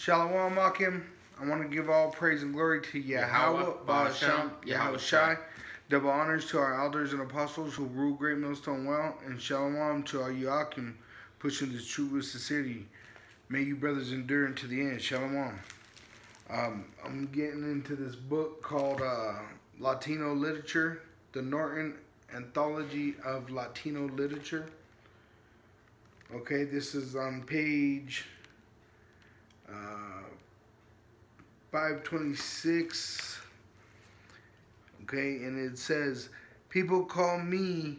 Shalom Akim. I want to give all praise and glory to Yahweh, Ba'ashem, Yahweh Shai. Double honors to our elders and apostles who rule Great Millstone well, and Shalom to our Yakim pushing this truth with sincerity. May you brothers endure unto the end. Shalom. I'm getting into this book called Latino Literature, the Norton Anthology of Latino Literature. Okay, this is on page 526. Okay, and it says, people call me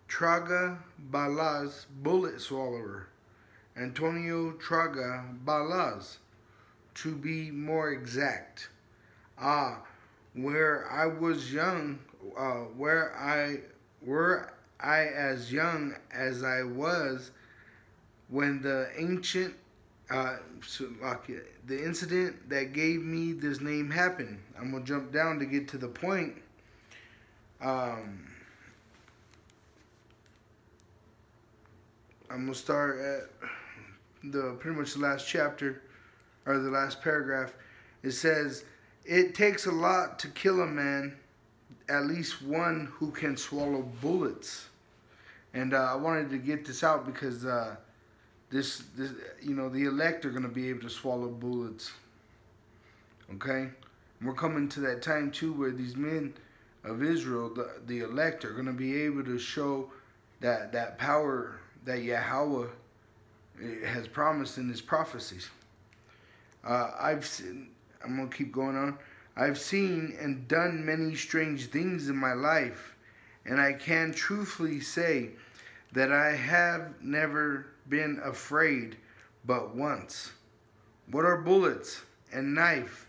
Traga Balaz, bullet swallower. Antonio Traga Balaz, to be more exact. Where I was young, were I as young as I was when the ancient, the incident that gave me this name happened. I'm gonna jump down to get to the point. I'm gonna start at pretty much the last chapter, or the last paragraph. It says, it takes a lot to kill a man, at least one who can swallow bullets. And I wanted to get this out because this the elect are going to be able to swallow bullets. Okay? And we're coming to that time too where these men of Israel, the elect, are going to be able to show that power that Yahweh has promised in his prophecies. I'm going to keep going on. I've seen and done many strange things in my life, and I can truthfully say that I have never been afraid but once. What are bullets and knife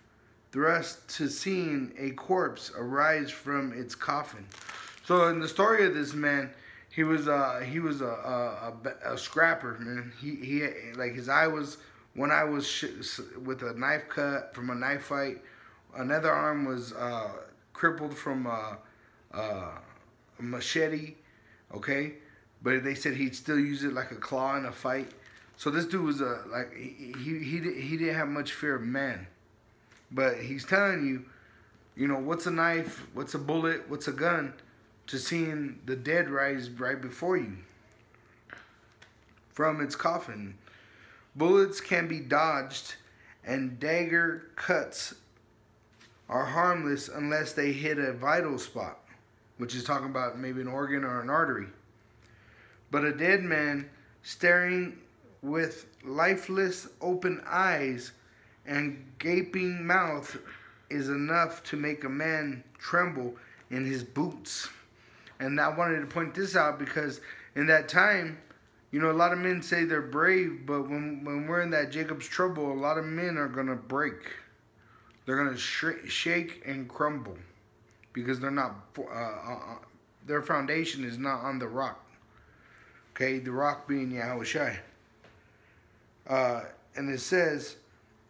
thrust to seeing a corpse arise from its coffin? So in the story of this man, he was a scrapper, man. He like his eye was, one eye was with a knife cut from a knife fight. Another arm was crippled from a machete. Okay, but they said he'd still use it like a claw in a fight. So this dude was he didn't have much fear of man. But he's telling you, what's a knife, what's a bullet, what's a gun, to seeing the dead rise right before you from its coffin. Bullets can be dodged, and dagger cuts are harmless unless they hit a vital spot, which is talking about maybe an organ or an artery. But a dead man staring with lifeless open eyes and gaping mouth is enough to make a man tremble in his boots. And I wanted to point this out because in that time, a lot of men say they're brave, but when we're in that Jacob's trouble, a lot of men are going to break. They're going to shake and crumble because they're not, their foundation is not on the rock. Okay, the rock being Yahweh Shai. And it says,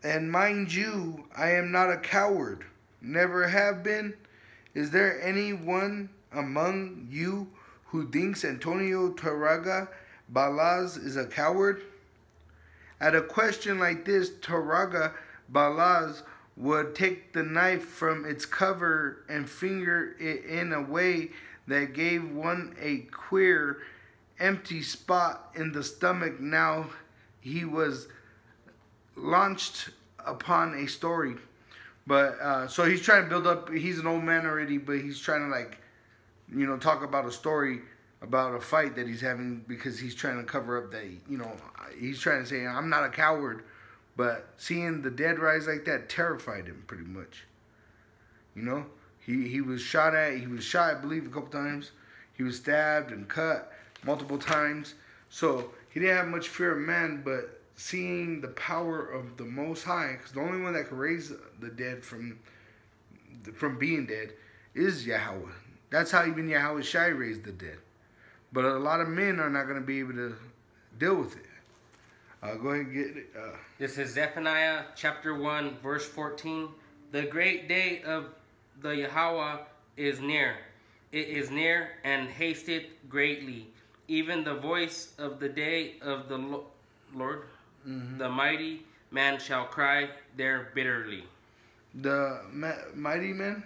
and mind you, I am not a coward, never have been. Is there anyone among you who thinks Antonio Traga Balaz is a coward? At a question like this, Traga Balaz would take the knife from its cover and finger it in a way that gave one a queer, empty spot in the stomach. Now he was launched upon a story. But so he's trying to build up, he's an old man already, but he's trying to talk about a story about a fight that he's having because he's trying to cover up that, he's trying to say, I'm not a coward. But seeing the dead rise like that terrified him pretty much. He was shot at. He was shot, I believe, a couple times. He was stabbed and cut multiple times. So he didn't have much fear of man, but seeing the power of the Most High, because the only one that can raise the dead from being dead is Yahweh. That's how even Yahweh Shai raised the dead. But a lot of men are not going to be able to deal with it. Go ahead and get it. This is Zephaniah chapter 1, verse 14. The great day of the Yahweh is near. It is near and hasteth greatly. Even the voice of the day of the Lord, the mighty, man shall cry there bitterly. The mighty man,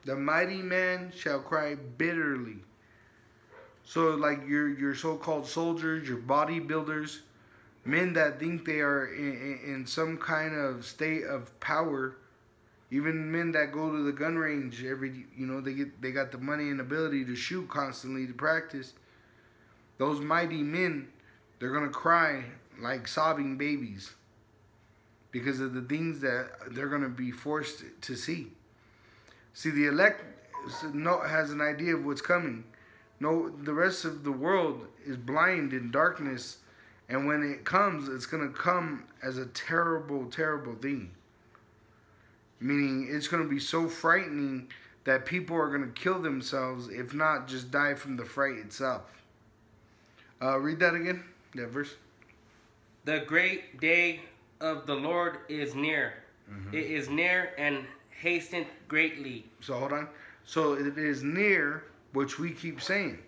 the mighty man shall cry bitterly. So like your so-called soldiers, your bodybuilders, men that think they are in some kind of state of power, even men that go to the gun range they got the money and ability to shoot constantly to practice. Those mighty men, they're gonna cry like sobbing babies because of the things that they're gonna be forced to see. See, the elect has an idea of what's coming. No, the rest of the world is blind in darkness, and when it comes, it's gonna come as a terrible, terrible thing. Meaning, it's gonna be so frightening that people are gonna kill themselves, if not just die from the fright itself. Read that again, that verse. The great day of the Lord is near. It is near and hasteneth greatly. So hold on. So it is near, which we keep saying.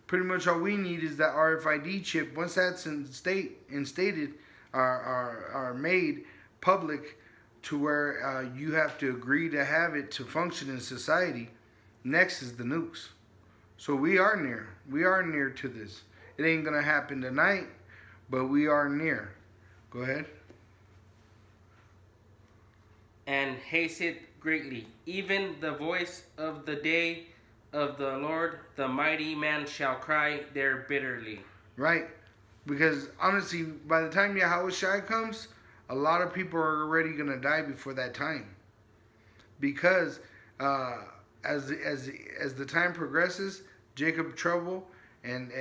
Pretty much all we need is that RFID chip. Once that's instated, are made public to where you have to agree to have it to function in society. Next is the nukes. So we are near. We are near to this. It ain't gonna happen tonight, but we are near. Go ahead. And hasteth greatly. Even the voice of the day of the Lord, the mighty man shall cry there bitterly. Right. Because honestly, by the time Yahushua comes, a lot of people are already going to die before that time. Because as the time progresses, Jacob trouble, and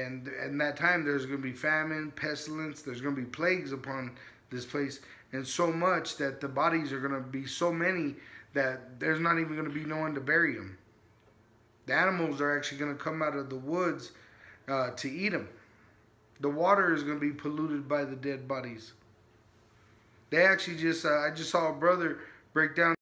that time there's going to be famine, pestilence, there's going to be plagues upon this place, and so much that the bodies are going to be so many that there's not even going to be no one to bury them. The animals are actually going to come out of the woods to eat them. The water is going to be polluted by the dead bodies. They actually I just saw a brother break down